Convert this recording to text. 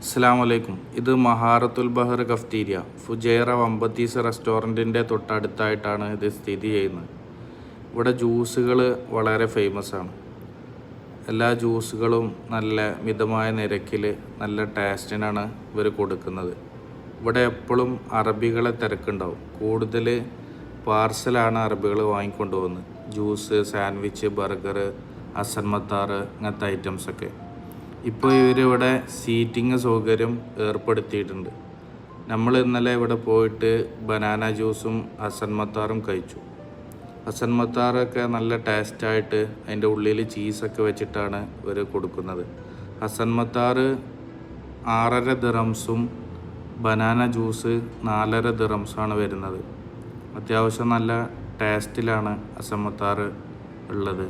അസ്സലാമു അലൈക്കും. ഇത് മഹാറത്തുൽ ബഹർ കഫ്തീരിയ ഫുജൈറ വമ്പത്തീസ് റെസ്റ്റോറൻറ്റിൻ്റെ തൊട്ടടുത്തായിട്ടാണ് ഇത് സ്ഥിതി ചെയ്യുന്നത്. ഇവിടെ ജ്യൂസുകൾ വളരെ ഫേമസ് ആണ്. എല്ലാ ജ്യൂസുകളും നല്ല മിതമായ നിരക്കിൽ നല്ല ടേസ്റ്റിനാണ് ഇവർ കൊടുക്കുന്നത്. ഇവിടെ എപ്പോഴും അറബികളെ തിരക്കുണ്ടാവും. കൂടുതൽ പാർസലാണ് അറബികൾ വാങ്ങിക്കൊണ്ട് പോകുന്നത്. ജ്യൂസ്, സാൻഡ്വിച്ച്, ബർഗർ, ഹസൻ മത്താർ അങ്ങനത്തെ ഐറ്റംസൊക്കെ. ഇപ്പോൾ ഇവരിവിടെ സീറ്റിംഗ് സൗകര്യം ഏർപ്പെടുത്തിയിട്ടുണ്ട്. നമ്മൾ ഇന്നലെ ഇവിടെ പോയിട്ട് ബനാന ജ്യൂസും ഹസൻ മത്താറും കഴിച്ചു. ഹസൻ മത്താറൊക്കെ നല്ല ടേസ്റ്റായിട്ട് അതിൻ്റെ ഉള്ളിൽ ചീസൊക്കെ വെച്ചിട്ടാണ് ഇവർ കൊടുക്കുന്നത്. ഹസൻ മത്താർ 6.5 ദിറംസും ബനാന ജ്യൂസ് 4.5 ദിറംസാണ് വരുന്നത്. അത്യാവശ്യം നല്ല ടേസ്റ്റിലാണ് ഹസൻ മത്താർ ഉള്ളത്.